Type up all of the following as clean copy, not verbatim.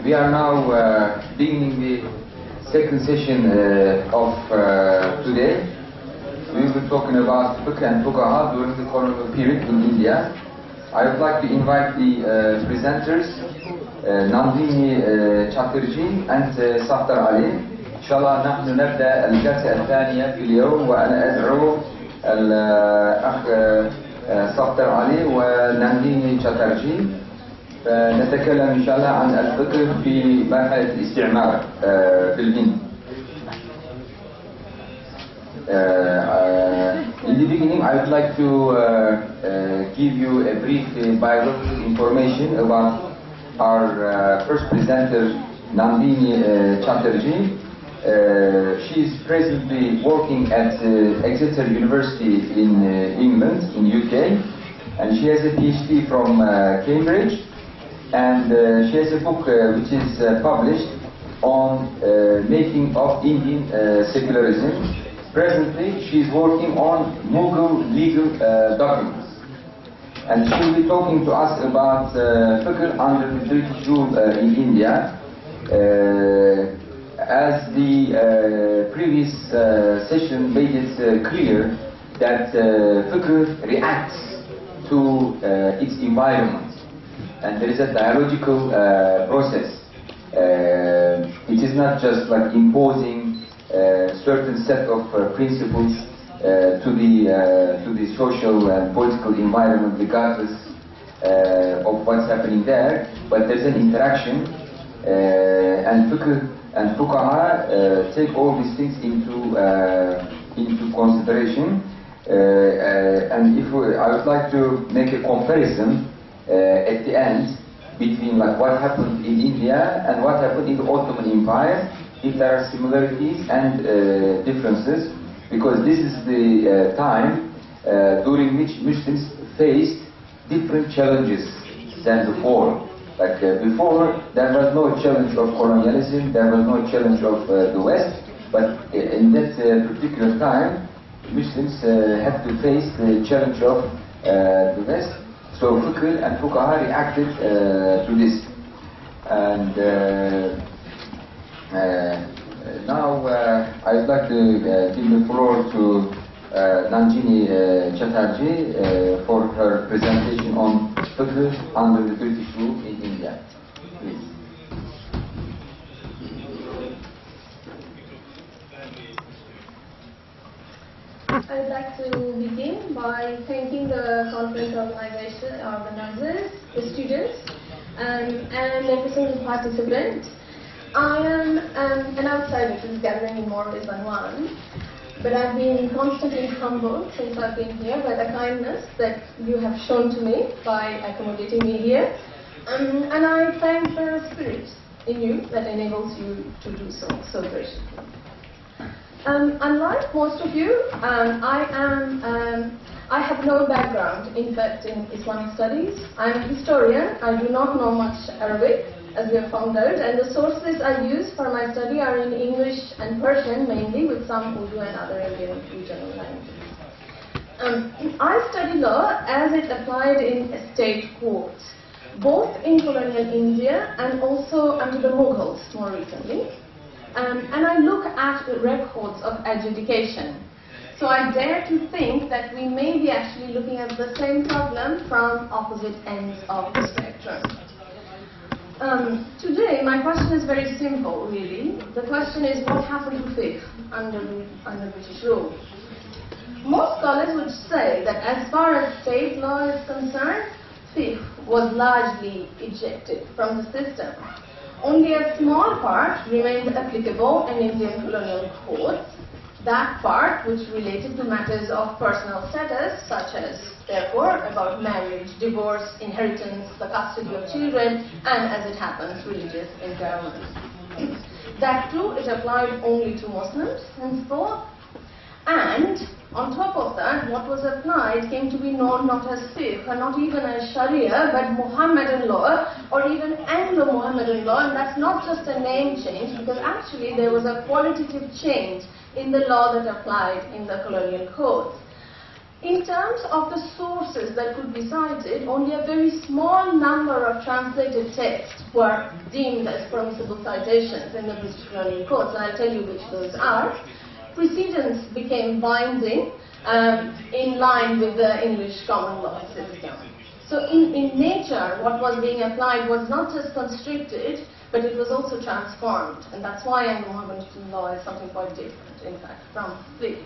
We are now beginning the second session of today. We will be talking about Fiqhi and Fuqaha during the colonial period in India. I would like to invite the presenters, Nandini Chatterjee and Safdar Ali. إن شاء الله نحن نبدأ الجلسة الثانية في اليوم، وأنا أدعو الأخ صفدر علي ونانديني تشاترجي. نتكلم إن شاء الله عن الفقه في مرحلة الاستعمار في الهند. In the beginning, I would like to give you a brief biographical information about our first presenter, Nandini Chatterjee. She is presently working at Exeter University in England, in UK, and she has a PhD from Cambridge, and she has a book which is published on making of Indian secularism. Presently, she is working on Mughal legal documents, and she will be talking to us about fiqh under the British rule in India. As the previous session made it clear that fiqh reacts to its environment, and there is a dialogical process. It is not just like imposing a certain set of principles to the social and political environment regardless of what's happening there, but there's an interaction, and fiqh and Fuqaha take all these things into consideration. And I would like to make a comparison at the end between like what happened in India and what happened in the Ottoman Empire, if there are similarities and differences, because this is the time during which Muslims faced different challenges than before. Like before, there was no challenge of colonialism, there was no challenge of the West, but in that particular time, Muslims had to face the challenge of the West. So Fiqh and Fuqaha reacted to this. And now I would like to give the floor to Nandini Chatterjee for her presentation on fiqh under the British rule in India. Please. I would like to begin by thanking the conference organizers, the students, and every single participant. I am an outsider to this gathering in more ways than one. But I've been constantly humbled since I've been here by the kindness that you have shown to me by accommodating me here. And I thank the spirit in you that enables you to do so graciously. Unlike most of you, I have no background, in fact, in Islamic studies. I'm a historian. I do not know much Arabic, as we have found out, and the sources I use for my study are in English and Persian mainly, with some Urdu and other Indian regional languages. I study law as it applied in state courts, both in colonial India and also under the Mughals more recently. And I look at records of adjudication. So I dare to think that we may be actually looking at the same problem from opposite ends of the spectrum. Today, my question is very simple, really. The question is, what happened to fiqh under British rule? Most scholars would say that as far as state law is concerned, fiqh was largely ejected from the system. Only a small part remained applicable in Indian colonial courts. That part which related to matters of personal status, such as, therefore, about marriage, divorce, inheritance, the custody of children, and, as it happens, religious endowments. That too, it applied only to Muslims, henceforth, and on top of that, what was applied came to be known not as fiqh, or not even as Sharia, but Muhammadan law, or even Anglo-Muhammadan law, and that's not just a name change, because actually there was a qualitative change in the law that applied in the colonial codes. In terms of the sources that could be cited, only a very small number of translated texts were deemed as permissible citations in the British colonial courts, and I'll tell you which those are. Precedents became binding in line with the English common law system. So in nature, what was being applied was not just constricted, but it was also transformed, and that's why Anglo-Mohammedan law is something quite different, in fact, from fiqh.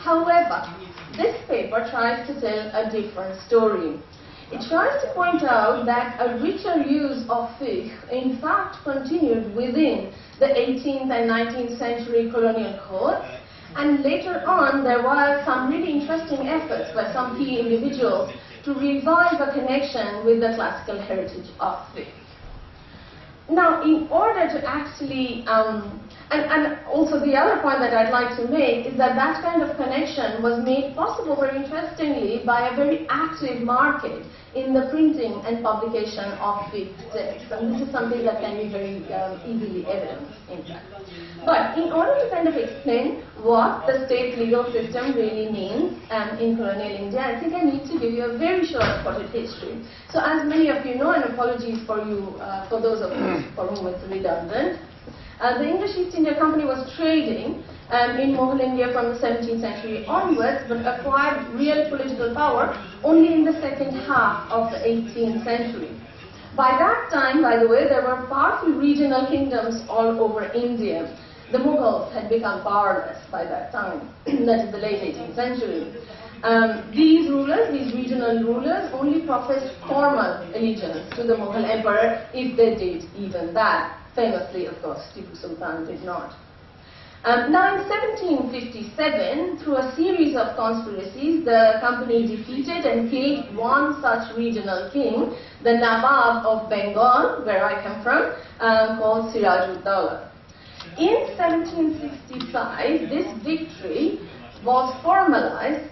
However, this paper tries to tell a different story. It tries to point out that a richer use of fiqh in fact continued within the 18th and 19th century colonial courts, and later on there were some really interesting efforts by some key individuals to revive a connection with the classical heritage of fiqh. Now, in order to actually, and also the other point that I'd like to make is that that kind of connection was made possible, very interestingly, by a very active market in the printing and publication of fiqh texts. And this is something that can be very easily evident, in fact. But in order to kind of explain what the state legal system really means in colonial India, I think I need to give you a very short potted history. So as many of you know, and apologies for you, for those of you for whom it's redundant, the English East India Company was trading in Mughal India from the 17th century onwards, but acquired real political power only in the second half of the 18th century. By that time, by the way, there were powerful regional kingdoms all over India. The Mughals had become powerless by that time, that is the late 18th century. These rulers, these regional rulers, only professed formal allegiance to the Mughal emperor, if they did even that. Famously, of course, Tipu Sultan did not. Now in 1757, through a series of conspiracies, the company defeated and killed one such regional king, the Nawab of Bengal, where I come from, called Siraj-ud-Dawla. In 1765, this victory was formalized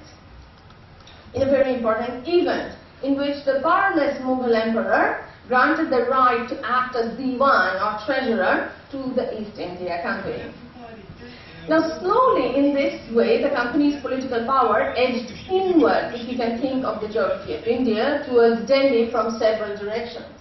in a very important event, in which the powerless Mughal emperor granted the right to act as diwan or treasurer to the East India Company. Now slowly in this way, the company's political power edged inward, if you can think of the geography of India, towards Delhi from several directions.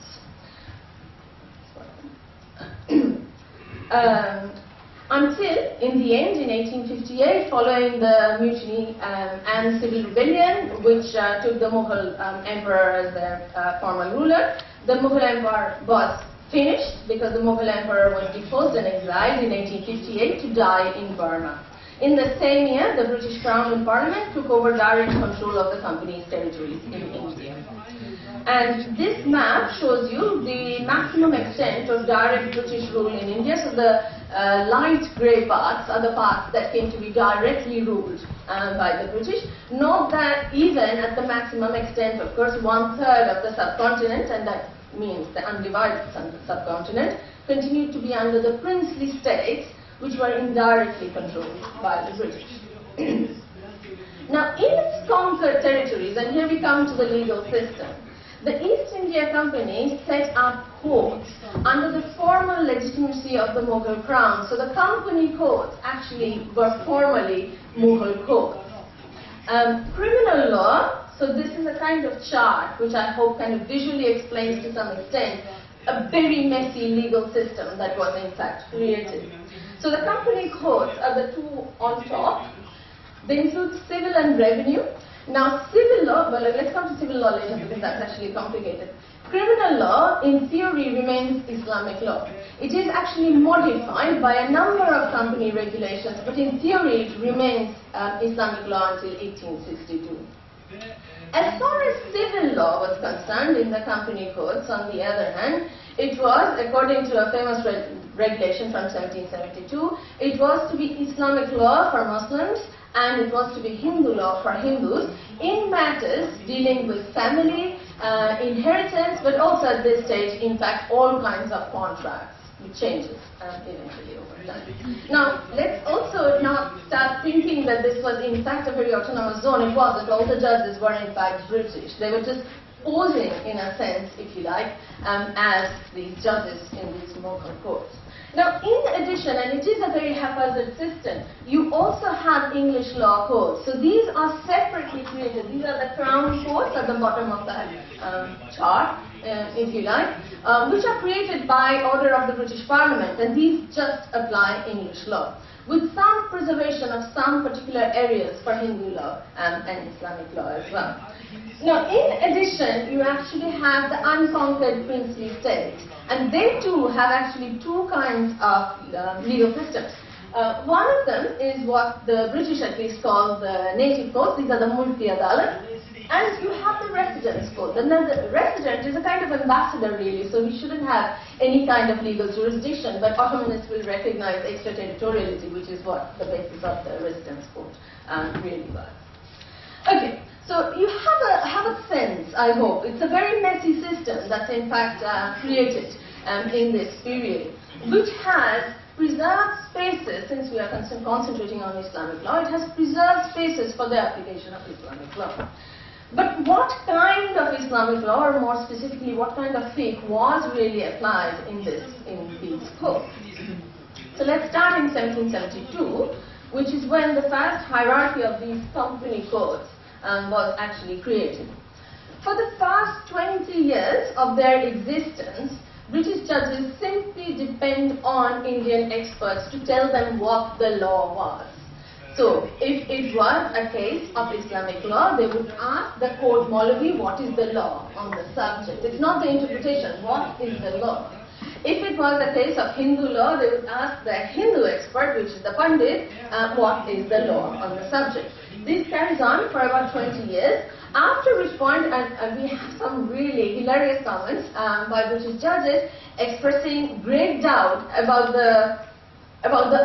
Until, in the end, in 1858, following the mutiny and civil rebellion, which took the Mughal emperor as their former ruler, the Mughal empire was finished because the Mughal emperor was deposed and exiled in 1858 to die in Burma. In the same year, the British Crown and Parliament took over direct control of the company's territories in India. And this map shows you the maximum extent of direct British rule in India. So the light grey parts are the parts that came to be directly ruled by the British. Note that even at the maximum extent, of course, 1/3 of the subcontinent, and that means the undivided subcontinent, continued to be under the princely states, which were indirectly controlled by the British. Now, in its conquered territories, and here we come to the legal system, the East India Company set up courts under the formal legitimacy of the Mughal crown. So the company courts actually were formally Mughal courts. Criminal law, so this is a kind of chart which I hope kind of visually explains to some extent a very messy legal system that was in fact created. So the company courts are the two on top. They include civil and revenue. Now civil law, well let's come to civil law later because that's actually complicated. Criminal law in theory remains Islamic law. It is actually modified by a number of company regulations, but in theory it remains Islamic law until 1862. As far as civil law was concerned in the company courts, on the other hand, it was, according to a famous regulation from 1772, it was to be Islamic law for Muslims and it was to be Hindu law for Hindus in matters dealing with family, inheritance, but also at this stage, in fact, all kinds of contracts, which changes eventually over time. Now, let's also not start thinking that this was in fact a very autonomous zone. It wasn't. All the judges were in fact British. They were just posing, in a sense, if you like, as these judges in these local courts. Now, in addition, and it is a very haphazard system, you also have English law codes. So these are separately created. These are the crown codes at the bottom of the chart, if you like, which are created by order of the British Parliament, and these just apply English law, with some preservation of some particular areas for Hindu law and Islamic law as well. Now, in addition, you actually have the unconquered princely states, and they too have actually two kinds of legal systems. One of them is what the British at least call the native codes. These are the multi adalat. And you have the residence code. And then the resident is a kind of ambassador really, so he shouldn't have any kind of legal jurisdiction, but Ottomanists will recognize extraterritoriality, which is what the basis of the residence code really was. Okay, so you have a sense, I hope. It's a very messy system that's in fact created in this period, which has preserved spaces, since we are concentrating on Islamic law, it has preserved spaces for the application of Islamic law. But what kind of Islamic law, or more specifically, what kind of fiqh was really applied in these codes? So let's start in 1772, which is when the first hierarchy of these company codes was actually created. For the past 20 years of their existence, British judges simply depend on Indian experts to tell them what the law was. So, if it was a case of Islamic law, they would ask the court Maulavi, what is the law on the subject? It's not the interpretation, what is the law? If it was a case of Hindu law, they would ask the Hindu expert, which is the Pandit, what is the law on the subject? This carries on for about 20 years, after which point, and we have some really hilarious comments by British judges expressing great doubt about the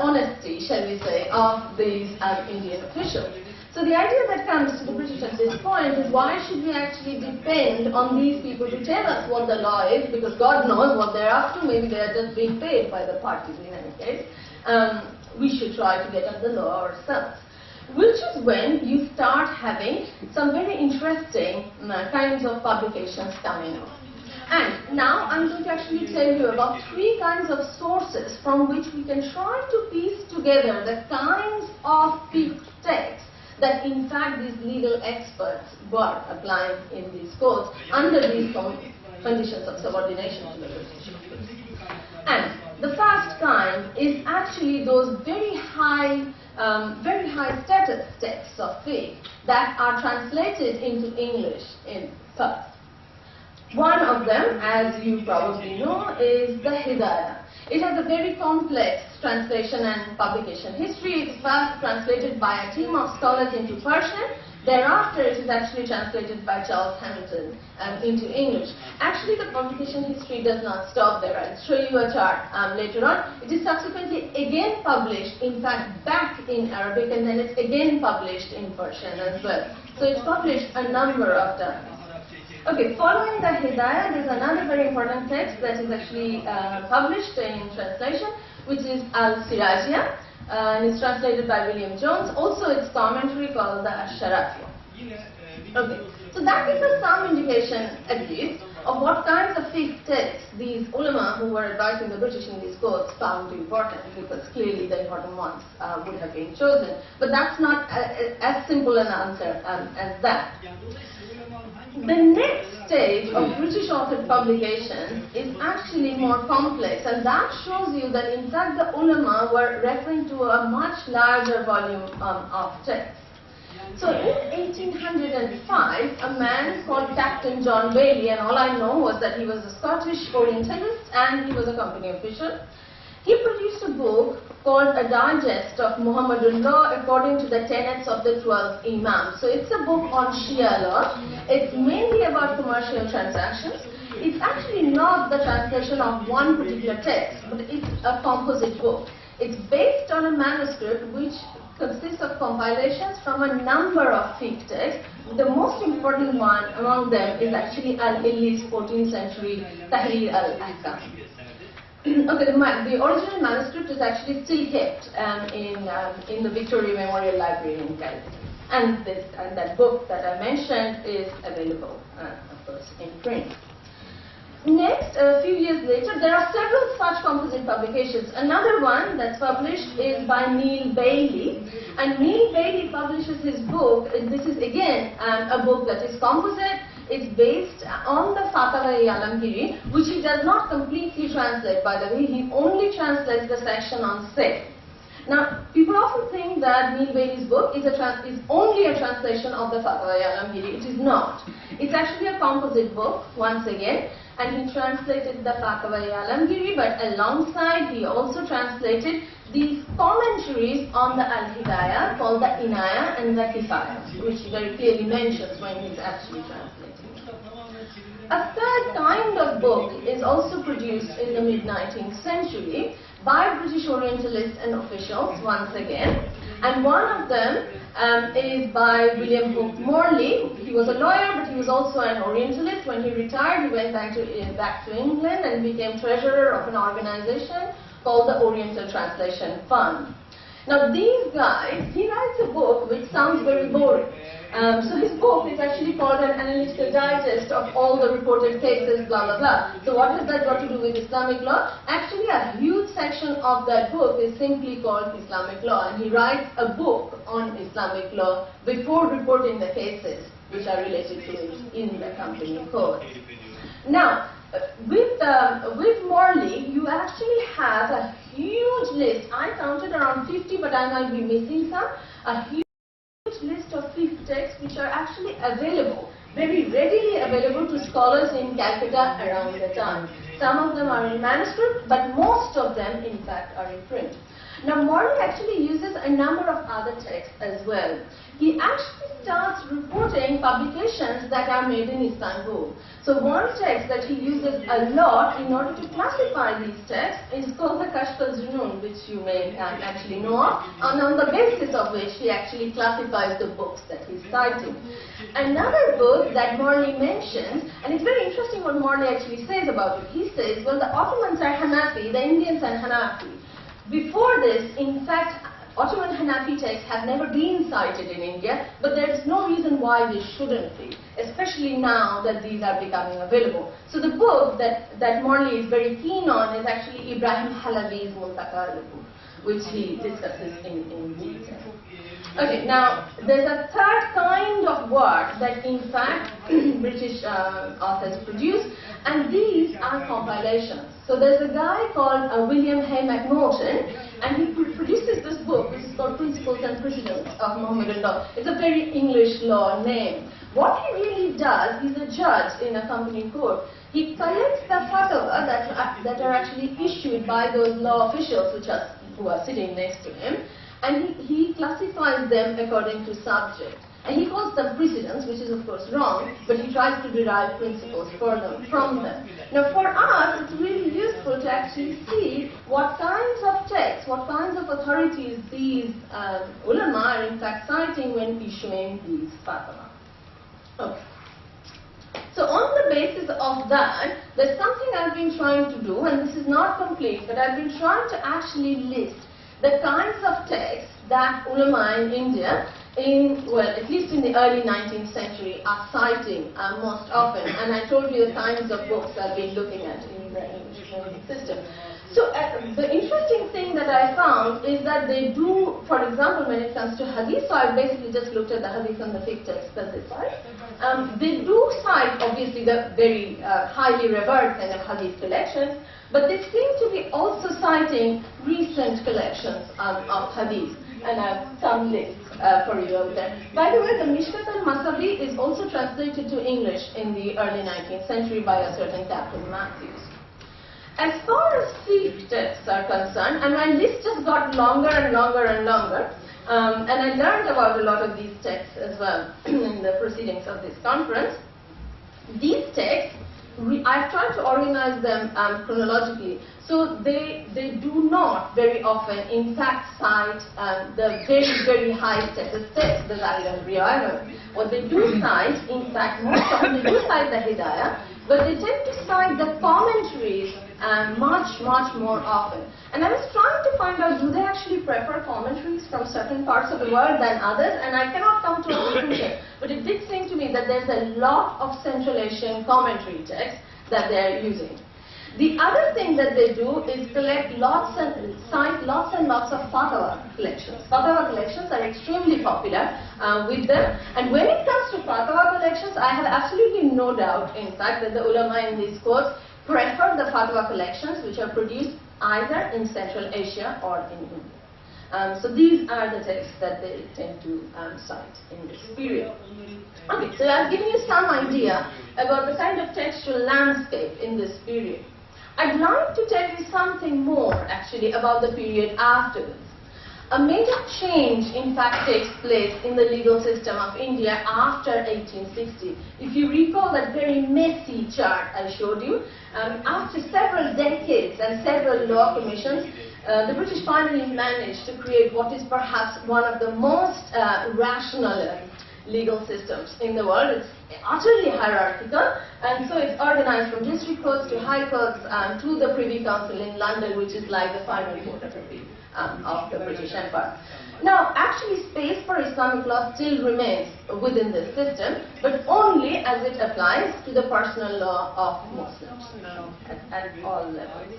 honesty, shall we say, of these Indian officials. So the idea that comes to the British at this point is, why should we actually depend on these people to tell us what the law is, because God knows what they're up to, maybe they're just being paid by the parties in any case. We should try to get at the law ourselves. Which is when you start having some very interesting kinds of publications coming up. And now I'm going to actually tell you about 3 kinds of sources from which we can try to piece together the kinds of fiqh texts that in fact these legal experts were applying in these codes under these conditions of subordination to the British. And the first kind is actually those very high status texts of fiqh that are translated into English in first. One of them, as you probably know, is the Hidayah. It has a very complex translation and publication history. It is first translated by a team of scholars into Persian. Thereafter, it is actually translated by Charles Hamilton into English. Actually, the publication history does not stop there. I'll show you a chart later on. It is subsequently again published, in fact, back in Arabic, and then it's again published in Persian as well. So it's published a number of times. Okay, following the Hidayah, there's another very important text that is actually published in translation, which is Al-Sirajiyah, and it's translated by William Jones. Also, its commentary called the Ash-Sharafiyah. Okay, so that gives us some indication, at least, of what kinds of fiqh texts these ulama who were advising the British in these codes found important, because clearly the important ones would have been chosen. But that's not as simple an answer as that. The next stage of British authored publications is actually more complex, and that shows you that in fact the ulama were referring to a much larger volume of text. So in 1805, a man called Captain John Bailey, and all I know was that he was a Scottish Orientalist and he was a company official. He produced a book called A Digest of Muhammadan Law according to the tenets of the 12 Imams. So it's a book on Shia law. It's mainly about commercial transactions. It's actually not the translation of one particular text, but it's a composite book. It's based on a manuscript which consists of compilations from a number of fiqh texts. The most important one among them is actually Al-Hilli's 14th century Tahrir al-Ahkam. Okay, the original manuscript is actually still kept in the Victoria Memorial Library in Calcutta. And that book that I mentioned is available, of course, in print. Next, a few years later, there are several such composite publications. Another one that's published is by Neil Bailey, and Neil Bailey publishes his book, and this is again a book that is composite. It's based on the Fatwa-e-Alamgiri, which he does not completely translate, by the way. He only translates the section on sex. Now, people often think that Neil Bailey's book is only a translation of the Fatwa-e-Alamgiri. It is not. It's actually a composite book, once again, and he translated the Fatwa-e-Alamgiri, but alongside he also translated these commentaries on the Al-Hidayah called the Inaya and the Kifaya, which he very clearly mentions when he's actually translating. A third kind of book is also produced in the mid-19th century by British Orientalists and officials, once again, and one of them is by William Hope Morley. He was a lawyer, but he was also an Orientalist. When he retired, he went back to England and became treasurer of an organization called the Oriental Translation Fund. Now these guys, he writes a book which sounds very boring. So his book is actually called an analytical digest of all the reported cases, blah, blah, blah. So what has that got to do with Islamic law? Actually, a huge section of that book is simply called Islamic law, and he writes a book on Islamic law before reporting the cases which are related to it in the company code. Now, with Morley, you actually have a huge list. I counted around 50, but I might be missing some. A huge list of fiqh texts which are actually available, very readily available to scholars in Calcutta around the time. Some of them are in manuscript, but most of them, in fact, are in print. Now, Morley actually uses a number of other texts as well. He actually starts reporting publications that are made in Istanbul. So one text that he uses a lot in order to classify these texts is called the Kashf al-Junun, which you may actually know of, and on the basis of which he actually classifies the books that he's citing. Another book that Morley mentions, and it's very interesting what Morley actually says about it. He says, well, the Ottomans are Hanafi, the Indians are Hanafi. Before this, in fact, Ottoman Hanafi texts have never been cited in India, but there is no reason why they shouldn't be, especially now that these are becoming available. So the book that Morley is very keen on is actually Ibrahim Halabi's Muntaka al-Book, which he discusses in detail. Okay, now there's a third kind of work that in fact British authors produce, and these are compilations. So there's a guy called William Hay McNaughton, and he produces this book which is called Principles and Precedents of Mohammedan Law. It's a very English law name. What he really does, he's a judge in a company court. He collects the fatwa that are actually issued by those law officials who are sitting next to him, and he classifies them according to subject. And he calls them precedents, which is of course wrong, but he tries to derive principles from them. Now for us, it's really useful to actually see what kinds of texts, what kinds of authorities these ulama are in fact citing when issuing these fatwa. Okay. So on the basis of that, there's something I've been trying to do, and this is not complete, but I've been trying to actually list the kinds of texts that ulama in India, at least in the early 19th century, are citing most often. And I told you the kinds of books I've been looking at in the English learning system. So the interesting thing that I found is that they do, for example, when it comes to hadith, so I basically just looked at the hadith and the fiqh text that they cite. They do cite, obviously, the very highly revered kind of hadith collections, but they seem to be also citing recent collections of hadith. And I have some lists for you over there. By the way, the Mishkat al-Masabi is also translated to English in the early 19th century by a certain Captain Matthews. As far as fiqh texts are concerned, and my list just got longer and longer and longer, and I learned about a lot of these texts as well in the proceedings of this conference. These texts, I've tried to organize them chronologically. So they do not very often, in fact, cite the very, very high status text, the Zahir al-Riwayah. What they do cite, in fact, most often they do cite the Hidayah, but they tend to cite the commentaries much, much more often. And I was trying to find out, do they actually prefer commentaries from certain parts of the world than others? And I cannot come to a conclusion. But it did seem to me that there's a lot of Central Asian commentary texts that they are using. The other thing that they do is collect cite lots and lots of fatwa collections. Fatwa collections are extremely popular with them. And when it comes to fatwa collections, I have absolutely no doubt, in fact, that the ulama in these courts prefer the fatwa collections which are produced either in Central Asia or in India. So these are the texts that they tend to cite in this period. Okay, so I've given you some idea about the kind of textual landscape in this period. I'd like to tell you something more actually about the period afterwards. A major change in fact takes place in the legal system of India after 1860. If you recall that very messy chart I showed you, after several decades and several law commissions, the British finally managed to create what is perhaps one of the most rational legal systems in the world. It's utterly hierarchical, and so it's organized from district courts to high courts to the Privy Council in London, which is like the final court of the British Empire. Now, actually, space for Islamic law still remains within this system, but only as it applies to the personal law of Muslims at all levels.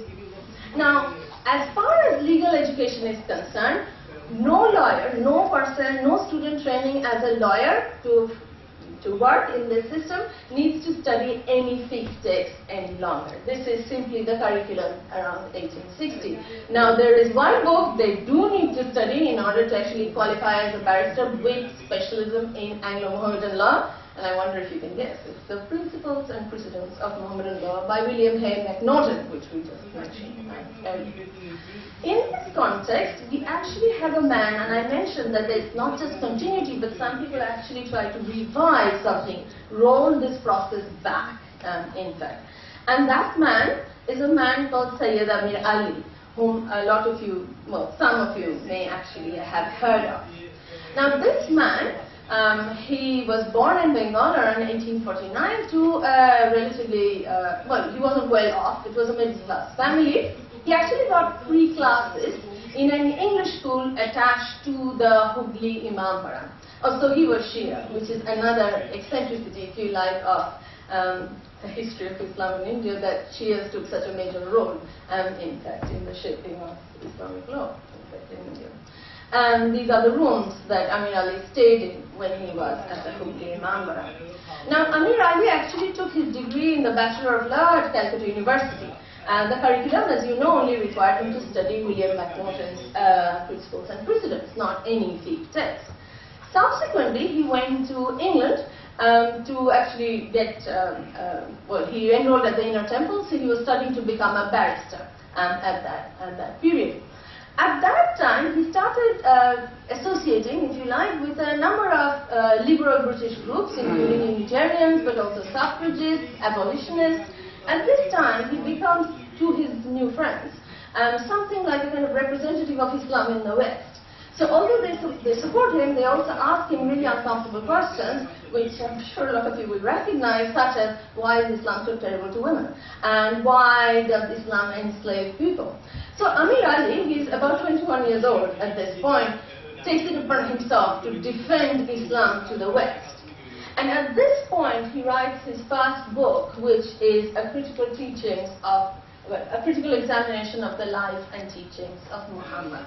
Now, as far as legal education is concerned, no lawyer, no person, no student training as a lawyer to work in this system needs to study any fiqh text any longer. This is simply the curriculum around 1860. Now there is one book they do need to study in order to actually qualify as a barrister with specialism in Anglo-Mohammedan law, and I wonder if you can guess. It's the Principles and Precedents of Mohammedan Law by William Hay McNaughton, which we just mentioned earlier. In this context, we actually have a man, and I mentioned that there's not just continuity, but some people actually try to revive something, roll this process back, in fact. And that man is a man called Sayyid Amir Ali, whom a lot of you, well, some of you may actually have heard of. Now this man, he was born in Bengal around 1849 to a relatively, well, he wasn't well off, it was a middle class family. He actually got free classes in an English school attached to the Hooghly Imambara. Also, he was Shia, which is another eccentricity, if you like, of the history of Islam in India, that Shias took such a major role, in fact, in the shaping of Islamic law, in fact, in India. And these are the rooms that Amir Ali stayed in when he was at the Hooghly Imambara. Now, Amir Ali actually took his degree in the Bachelor of Law at Calcutta University. The curriculum, as you know, only required him to study William McNaughton's Principles and Precedents, not any fiqh text. Subsequently, he went to England to actually get, well, he enrolled at the Inner Temple, so he was studying to become a barrister at that period. At that time, he started associating, if you like, with a number of liberal British groups, including Unitarians, but also suffragists, abolitionists. At this time, he becomes, to his new friends, something like a kind of representative of Islam in the West. So although they support him, they also ask him really uncomfortable questions, which I'm sure a lot of you will recognize, such as, why is Islam so terrible to women? And why does Islam enslave people? So Amir Ali, he's about 21 years old at this point, takes it upon himself to defend Islam to the West. And at this point, he writes his first book, which is a critical teachings of, well, a critical examination of the life and teachings of Muhammad.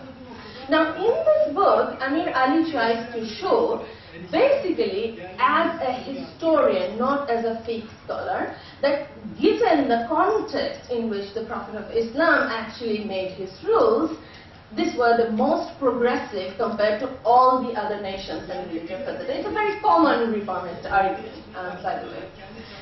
Now, in this book, Amir Ali tries to show, basically, as a historian, not as a fiqh scholar, that given the context in which the Prophet of Islam actually made his rules, these were the most progressive compared to all the other nations and religions of the day. It's a very common reformist argument, by the way.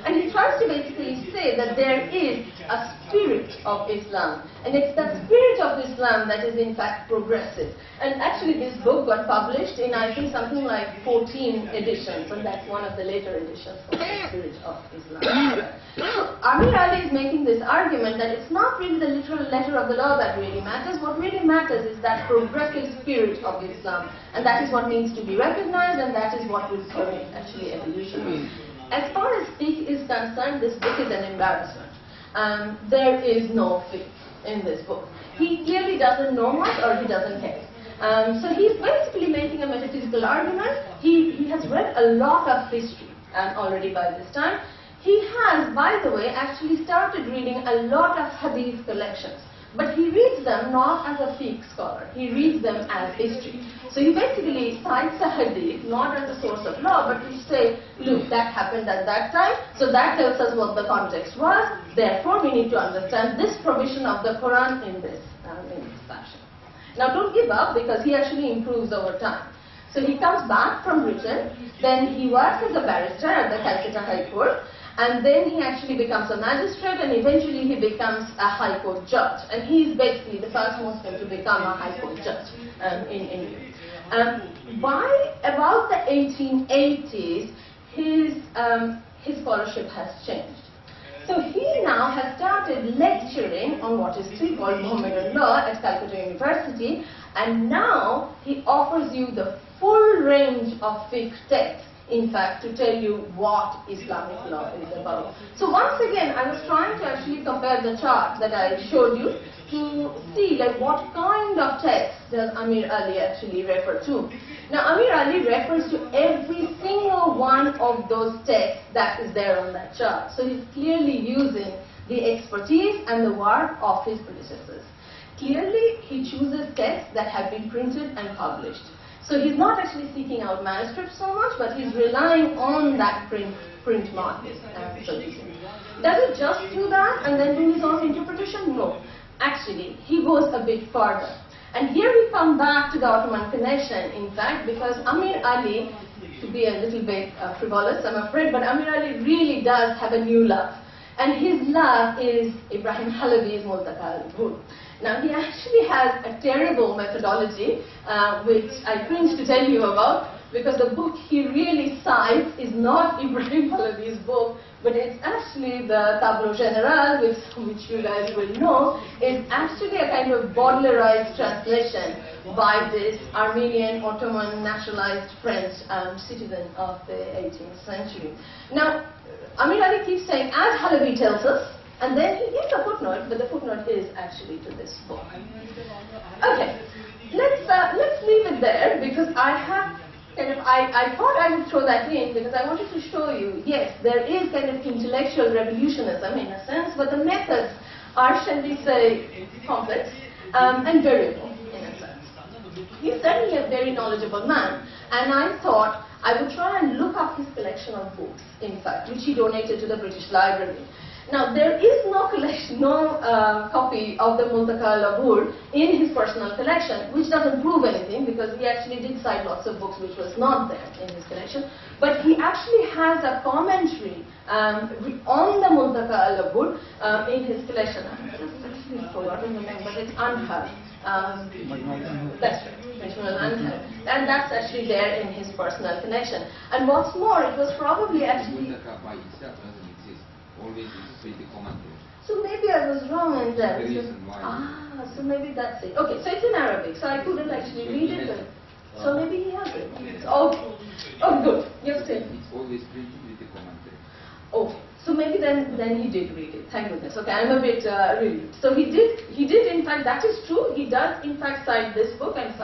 And he tries to basically say that there is a spirit of Islam, and it's that spirit of Islam that is in fact progressive. And actually this book got published in, I think, something like 14 editions, and that's one of the later editions of the spirit of Islam. So Amir Ali is making this argument that it's not really the literal letter of the law that really matters. What really matters is that progressive spirit of Islam, and that is what needs to be recognized, and that is what will permit actually evolution. As far as fiqh is concerned, this book is an embarrassment. There is no fiqh in this book. He clearly doesn't know much, or he doesn't care. So he's basically making a metaphysical argument. He has read a lot of history already by this time. He has, by the way, actually started reading a lot of hadith collections. But he reads them not as a fiqh scholar, he reads them as history. So he basically cites a hadith not as a source of law, but to say, look, that happened at that time, so that tells us what the context was, therefore we need to understand this provision of the Quran in this fashion. Now don't give up, because he actually improves over time. So he comes back from Britain, then he works as a barrister at the Calcutta High Court, and then he actually becomes a magistrate, and eventually he becomes a High Court judge. And he is basically the first Muslim to become a High Court judge in India. By about the 1880s, his scholarship has changed. So he now has started lecturing on what is still called Mohammedan law at Calcutta University, and now he offers you the full range of fiqh texts, in fact, to tell you what Islamic law is about. So once again, I was trying to actually compare the chart that I showed you to see like what kind of text does Amir Ali actually refer to. Now Amir Ali refers to every single one of those texts that is there on that chart. So he's clearly using the expertise and the work of his predecessors. Clearly, he chooses texts that have been printed and published. So he's not actually seeking out manuscripts so much, but he's relying on that print market. Does he just do that and then do his own interpretation? No. Actually, he goes a bit further. And here we come back to the Ottoman connection, in fact, because Amir Ali, to be a little bit frivolous, I'm afraid, but Amir Ali really does have a new love. And his love is Ibrahim Halabi's Multaka al-Bul. Now he actually has a terrible methodology, which I cringe to tell you about, because the book he really cites is not Ibrahim Halabi's book, but it's actually the Tableau Général, which you guys will know, is actually a kind of Baudelaire translation by this Armenian Ottoman nationalized French citizen of the 18th century. Now, Amir Ali keeps saying, as Halabi tells us, and then he gives a footnote, but the footnote is actually to this book. Okay, let's leave it there, because I have I thought I would throw that in because I wanted to show you, yes, there is kind of intellectual revolutionism in a sense, but the methods are, shall we say, complex and variable in a sense. He's certainly a very knowledgeable man, and I thought I would try and look up his collection of books, in fact, which he donated to the British Library. Now, there is no copy of the Multaka al-Bul in his personal collection, which doesn't prove anything because he actually did cite lots of books which was not there in his collection. But he actually has a commentary on the Multaka al-Bul in his collection. I've actually forgotten the name, but it's Anhar. That's right, and that's actually there in his personal collection. And what's more, it was probably actually... Always with the commentary. So maybe I was wrong in that. The reason why. So maybe that's it. Okay, so it's in Arabic, so I couldn't actually read it. So maybe he has it. Okay. Oh, good. You're saying. It's always printed with the commentary. Okay. So maybe then he did read it. Thank goodness. Okay, I'm a bit relieved. So he did in fact, that is true. He does in fact cite this book and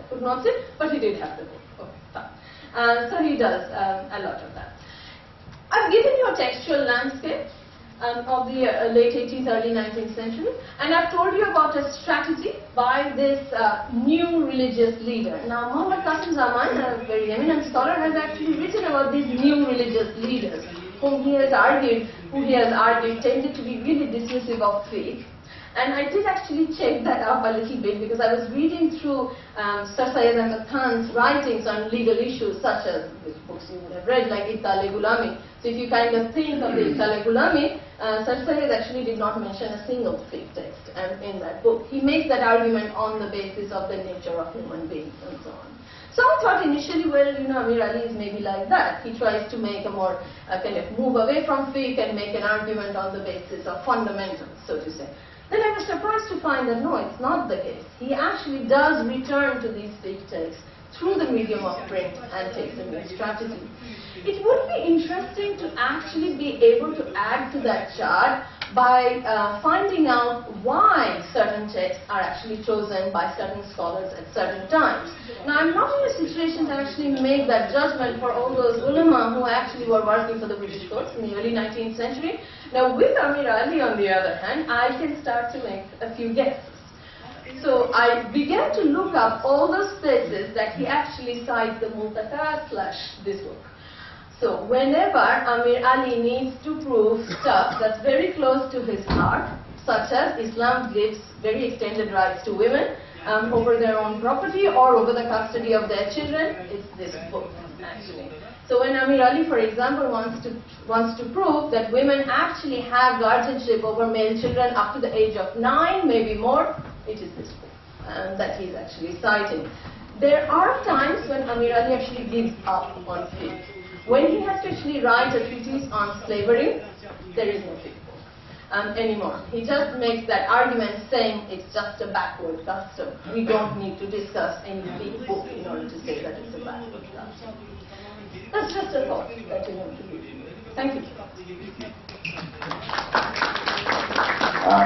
footnotes it, but he did have the book. Okay, fine. So he does a lot of that. I've given you a textual landscape of the late 18th, early 19th century, and I've told you about a strategy by this new religious leader. Now, Muhammad Qasim Zaman, a very eminent scholar, has actually written about these new religious leaders, who he has argued tended to be really dismissive of faith. And I did actually check that up a little bit because I was reading through Sir Syed Ahmad Khan's writings on legal issues such as which books you would have read, like Ittale-Gulami. So if you kind of think of the Ittale-Gulami, Sir Syed actually did not mention a single fiqh text in that book. He makes that argument on the basis of the nature of human beings and so on. So I thought initially, well, Amir Ali is maybe like that. He tries to make a more kind of move away from fiqh and make an argument on the basis of fundamentals, so to say. Then I was surprised to find that no, it's not the case. He actually does return to these fiqh texts through the medium of print and takes a new strategy. It would be interesting to actually be able to add to that chart by finding out why certain texts are actually chosen by certain scholars at certain times. Now, I'm not in a situation to actually make that judgment for all those ulama who actually were working for the British courts in the early 19th century. Now with Amir Ali, on the other hand, I can start to make a few guesses. So I began to look up all those places that he actually cites the Multakat / this book. So whenever Amir Ali needs to prove stuff that's very close to his heart, such as Islam gives very extended rights to women over their own property or over the custody of their children, it's this book actually. So when Amir Ali, for example, wants to prove that women actually have guardianship over male children up to the age of 9, maybe more, it is this book that he's actually citing. There are times when Amir Ali actually gives up on fiqh. When he has to actually write a treatise on slavery, there is no fiqh anymore. He just makes that argument saying it's just a backward custom. We don't need to discuss any big book in order to say that it's a backward custom. That's just a thought that you want to give. Thank you.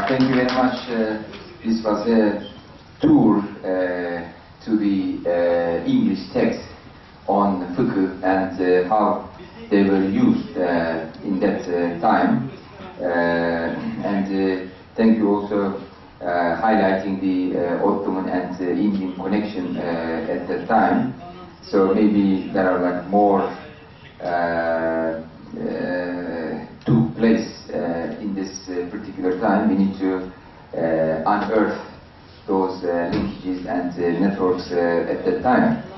Thank you very much. This was a tour to the English text on fiqh and how they were used in that time. And thank you also highlighting the Ottoman and Indian connection at that time. So maybe there are like more took place in this particular time. We need to unearth those linkages and networks at that time.